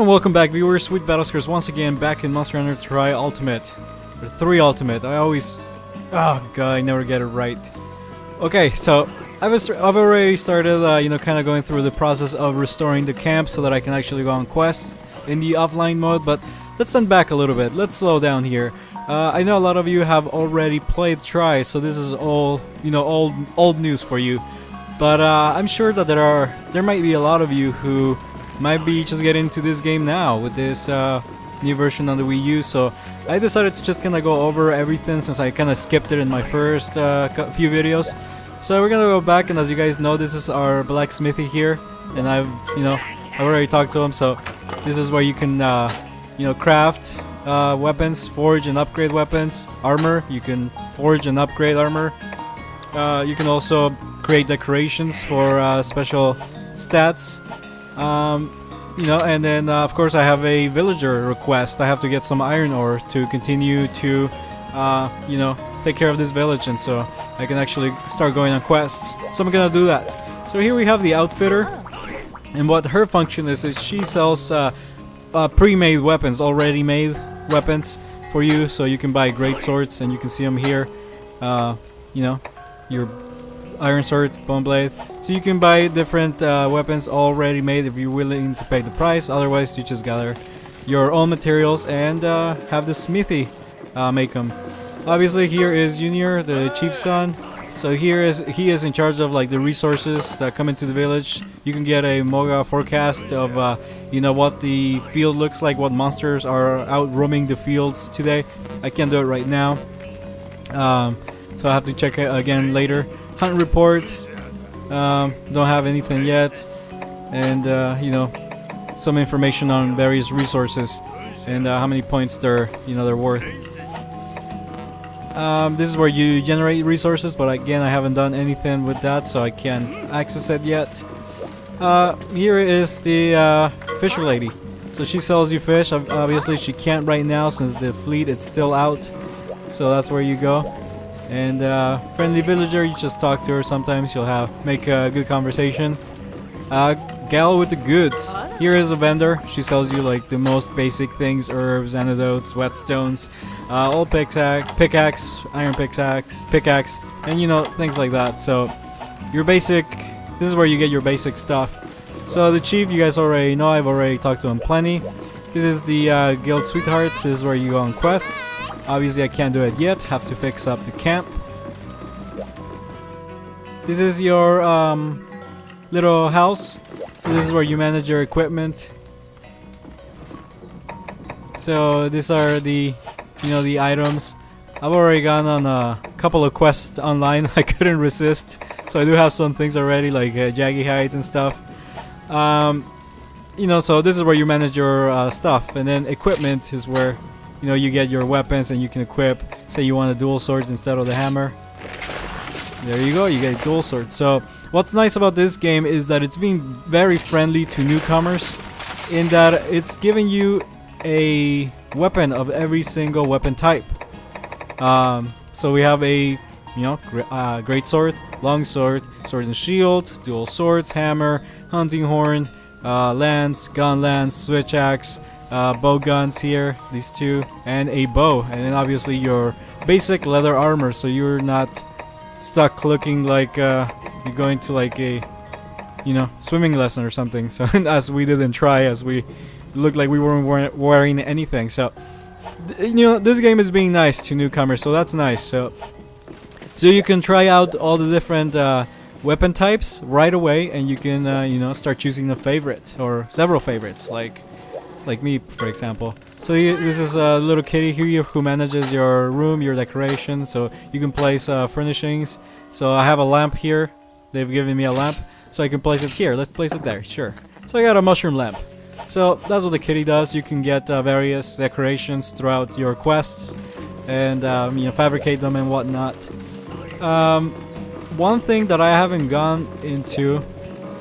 and welcome back, viewers. SweetBattlescars once again back in Monster Hunter 3 Ultimate. Or 3 Ultimate. I always... Oh god, I never get it right. Okay, so I've already started, you know, kind of going through the process of restoring the camp so that I can actually go on quests in the offline mode, but let's stand back a little bit. Let's slow down here. I know a lot of you have already played Try, so this is all, you know, old news for you. But I'm sure that there might be a lot of you who might be just getting into this game now with this new version on the Wii U. So I decided to just kind of go over everything since I kind of skipped it in my first few videos. So we're gonna go back, and as you guys know, this is our blacksmithy here, and I've already talked to him. So this is where you can you know, craft weapons, forge and upgrade weapons, armor. You can forge and upgrade armor. You can also create decorations for special stats. You know, and then of course I have a villager request. I have to get some iron ore to continue to you know, take care of this village, and so I can actually start going on quests. So I'm gonna do that. So here we have the outfitter, and what her function is she sells pre-made weapons, already made weapons for you, so you can buy great swords, and you can see them here. You know, your iron sword, bone blade. So you can buy different weapons already made if you're willing to pay the price. Otherwise, you just gather your own materials and have the smithy make them. Obviously, here is Junior, the chief's son. So he is in charge of like the resources that come into the village. You can get a Moga forecast of you know, what the field looks like, what monsters are out roaming the fields today. I can't do it right now, so I have to check it again later. Hunt report, don't have anything yet, and you know, some information on various resources and how many points they're worth. This is where you generate resources, but again, I haven't done anything with that, so I can't access it yet. Here is the fisher lady. So she sells you fish. Obviously, she can't right now since the fleet is still out. So that's where you go. And friendly villager, you just talk to her. Sometimes you'll make a good conversation. Gal with the goods. Here is a vendor. She sells you like the most basic things: herbs, antidotes, whetstones, old pickaxe, iron pickaxe, and you know, things like that. So your basic. This is where you get your basic stuff. So the chief, you guys already know. I've already talked to him plenty. This is the guild sweetheart. This is where you go on quests. Obviously, I can't do it yet. Have to fix up the camp. This is your little house. So this is where you manage your equipment. So these are the, you know, the items. I've already gone on a couple of quests online. I couldn't resist. So I do have some things already, like jaggy hides and stuff. You know, so this is where you manage your stuff, and then equipment is where, you know, you get your weapons and you can equip. Say you want a dual swords instead of the hammer. There you go, you get a dual sword. So what's nice about this game is that it's being very friendly to newcomers, in that it's giving you a weapon of every single weapon type. So we have a, you know, great sword, long sword, sword and shield, dual swords, hammer, hunting horn, lance, gun lance, switch axe, bow guns here, these two, and a bow, and then obviously your basic leather armor, so you're not stuck looking like you're going to like a, you know, swimming lesson or something. So as we didn't try, as we looked like we weren't wearing anything. So you know, this game is being nice to newcomers, so that's nice. So you can try out all the different weapon types right away, and you can you know, start choosing a favorite or several favorites, like me, for example. So this is a little kitty here who manages your room, your decoration, so you can place furnishings. So I have a lamp here. They've given me a lamp, so I can place it here. Let's place it there, sure. So I got a mushroom lamp. So that's what the kitty does. You can get various decorations throughout your quests, and you know, fabricate them and whatnot. One thing that I haven't gone into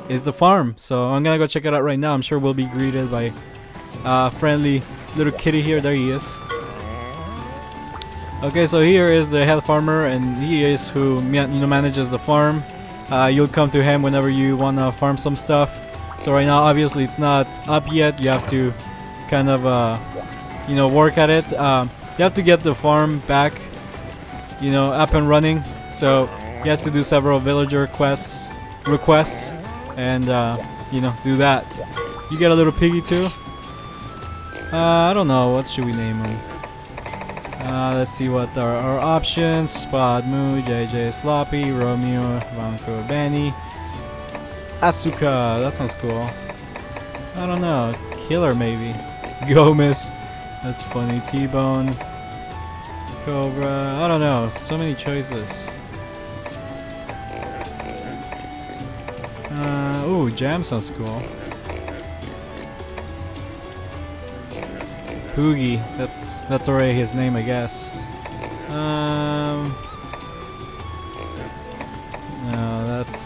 is the farm, so I'm gonna go check it out right now. I'm sure we'll be greeted by friendly little kitty here. There he is. Okay, so here is the head farmer, and he is who, you know, manages the farm. You'll come to him whenever you wanna farm some stuff. So right now, obviously, it's not up yet. You have to kind of you know, work at it. You have to get the farm back, you know, up and running. So you have to do several villager requests, and you know, do that. You get a little piggy too. I don't know, what should we name him? Let's see what are our options. Spot, Moo, JJ, Sloppy, Romeo, Vanko, Benny, Asuka. That sounds cool. I don't know, Killer maybe. Gomez. That's funny. T-Bone, Cobra. I don't know, so many choices. Ooh, Jam sounds cool. Poogie, that's already his name, I guess.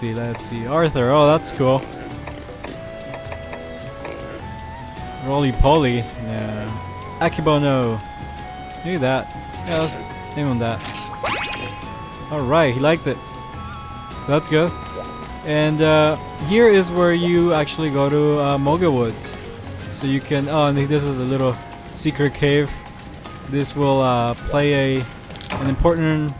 Let's see. Arthur, oh, that's cool. Roly Poly, yeah. Akibono, maybe that. Yeah, let's name him that. Alright, he liked it. So that's good. And here is where you actually go to Moga Woods. So you can, oh, and this is a little secret cave. This will play an important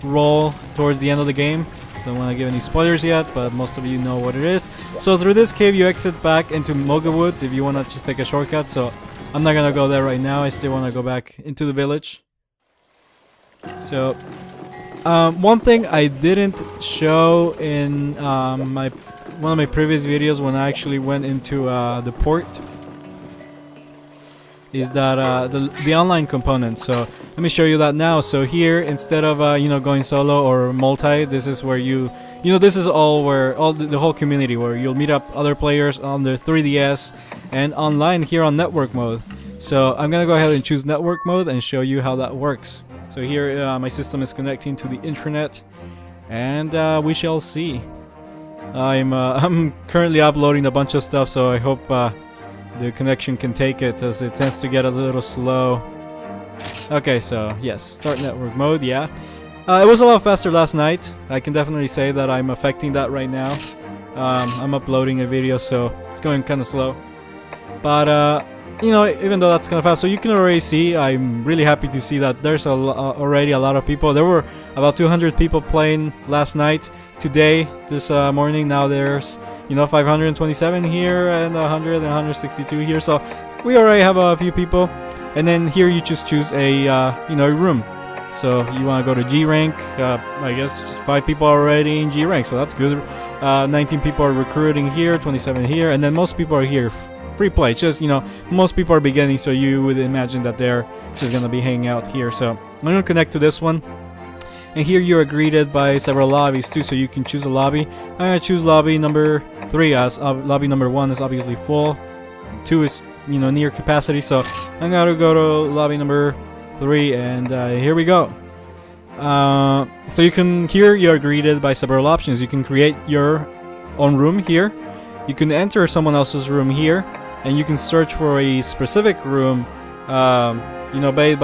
role towards the end of the game. Don't want to give any spoilers yet, but most of you know what it is. So through this cave you exit back into Moga Woods if you want to just take a shortcut. So I'm not gonna go there right now. I still want to go back into the village. So one thing I didn't show in one of my previous videos when I actually went into the port is that the online component. So let me show you that now. So here, instead of you know, going solo or multi, this is where you know, this is all where the whole community, where you'll meet up other players on their 3DS and online here on network mode. So I'm gonna go ahead and choose network mode and show you how that works. So here my system is connecting to the internet, and we shall see. I'm currently uploading a bunch of stuff, so I hope the connection can take it, as it tends to get a little slow. Okay, so yes, start network mode, yeah. It was a lot faster last night. I can definitely say that I'm affecting that right now. I'm uploading a video, so it's going kind of slow. But you know, even though that's kind of fast, so you can already see, I'm really happy to see that there's already a lot of people. There were about 200 people playing last night. Today, this morning, now there's, you know, 527 here and 100 and 162 here. So we already have a few people. And then here you just choose a you know, a room. So you want to go to G rank. I guess 5 people are already in G rank, so that's good. 19 people are recruiting here, 27 here, and then most people are here. Free play, just, you know, most people are beginning, so you would imagine that they're just gonna be hanging out here. So I'm gonna connect to this one, and here you are greeted by several lobbies too, so you can choose a lobby. I'm gonna choose lobby number 3, as lobby number 1 is obviously full, 2 is, you know, near capacity, so I'm gonna go to lobby number 3, and here we go. So you can, here you are greeted by several options. You can create your own room here, you can enter someone else's room here, and you can search for a specific room, you know, made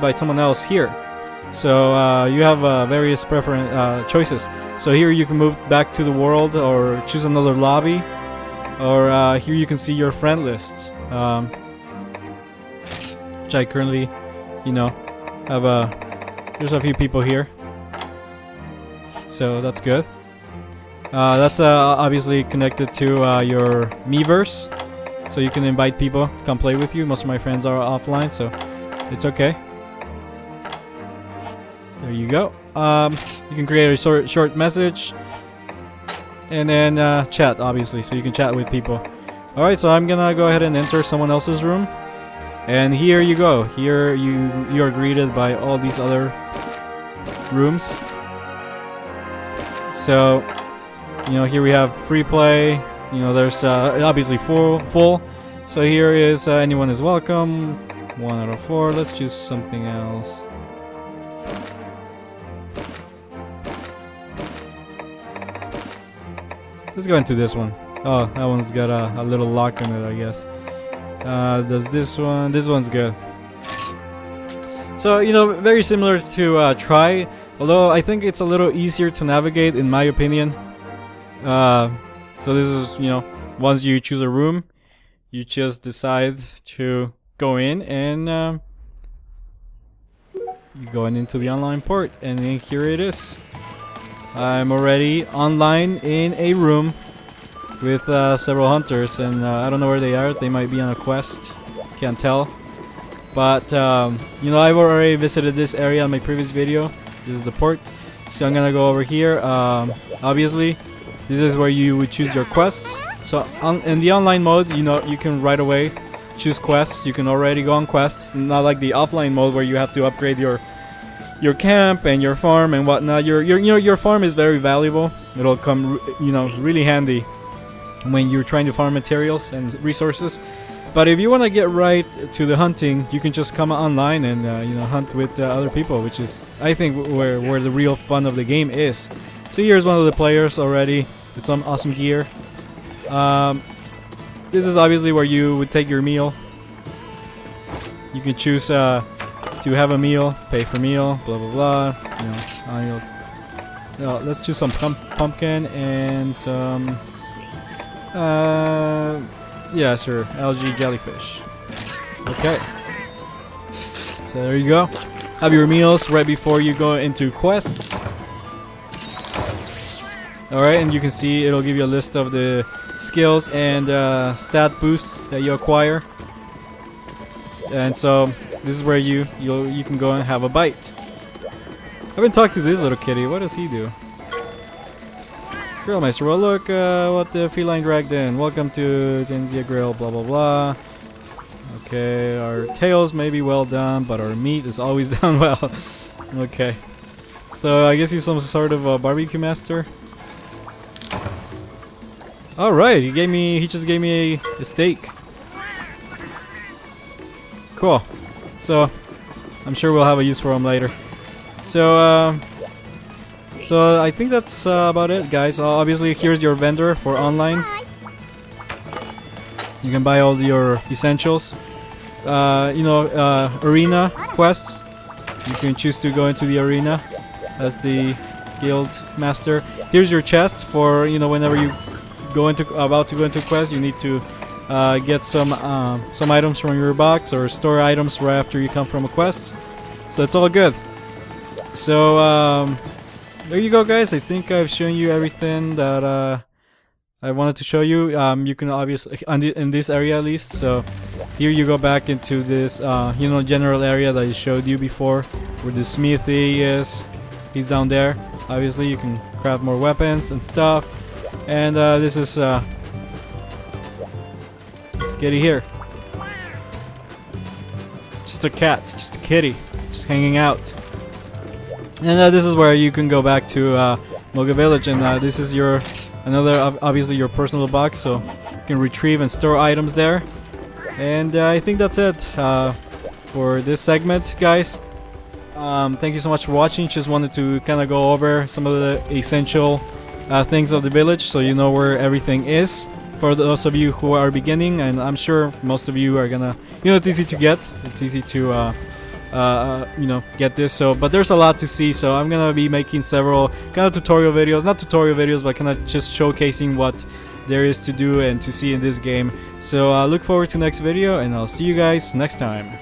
by someone else here. So you have various choices. So here you can move back to the world, or choose another lobby, or here you can see your friend list, which I currently, you know, have there's a few people here, so that's good. That's obviously connected to your Miiverse, so you can invite people to come play with you. Most of my friends are offline, so it's okay. There you go. You can create a short message, and then chat, obviously, so you can chat with people. Alright, so I'm gonna go ahead and enter someone else's room, and here you go. Here you are greeted by all these other rooms. So, you know, here we have free play. You know, there's obviously full. So here is anyone is welcome. 1 out of 4. Let's choose something else. Let's go into this one. Oh, that one's got a little lock on it, I guess. Does this one? This one's good. So, you know, very similar to Try, although I think it's a little easier to navigate, in my opinion. So this is, you know, once you choose a room, you just decide to go in and you go into the online port, and then here it is. I'm already online in a room with several hunters, and I don't know where they are. They might be on a quest, can't tell. But you know, I've already visited this area in my previous video. This is the port, so I'm gonna go over here. Obviously, this is where you would choose your quests. So in the online mode, you know, you can right away choose quests. You can already go on quests, not like the offline mode where you have to upgrade your camp and your farm and whatnot. Your farm is very valuable. It'll come, you know, really handy when you're trying to farm materials and resources. But if you want to get right to the hunting, you can just come online and you know, hunt with other people, which is, I think, where the real fun of the game is. So here's one of the players already with some awesome gear. This is obviously where you would take your meal. You can choose to have a meal, pay for meal, blah blah blah. You know, let's choose some pumpkin and some yeah, sure, algae jellyfish. Okay, so there you go. Have your meals right before you go into quests. Alright, and you can see it'll give you a list of the skills and stat boosts that you acquire. And so this is where you can go and have a bite. I haven't talked to this little kitty. What does he do? Grill Meister. Well, look what the feline dragged in. Welcome to Tanzia Grill. Blah blah blah. Okay, our tails may be well done, but our meat is always done well. Okay, so I guess he's some sort of a barbecue master. All right, he just gave me a steak. Cool. So I'm sure we'll have a use for him later. So so I think that's about it, guys. Obviously, here's your vendor for online. You can buy all your essentials. You know, arena quests. You can choose to go into the arena as the guild master. Here's your chest for, you know, whenever you about to go into quest, you need to get some items from your box or store items right after you come from a quest. So it's all good. So there you go, guys. I think I've shown you everything that I wanted to show you. You can obviously in this area at least. So here you go back into this you know, general area that I showed you before, where the smithy is. He's down there. Obviously, you can craft more weapons and stuff. And this is this kitty here. Just a cat, just a kitty, just hanging out. And this is where you can go back to Moga Village, and this is your obviously your personal box, so you can retrieve and store items there. And I think that's it for this segment, guys. Thank you so much for watching. Just wanted to kind of go over some of the essential things of the village, so you know where everything is. For those of you who are beginning, and I'm sure most of you are gonna, you know, it's easy to get. It's easy to you know, get this. So, but there's a lot to see. So I'm gonna be making several kind of tutorial videos, not tutorial videos, but kind of just showcasing what there is to do and to see in this game. So look forward to next video, and I'll see you guys next time.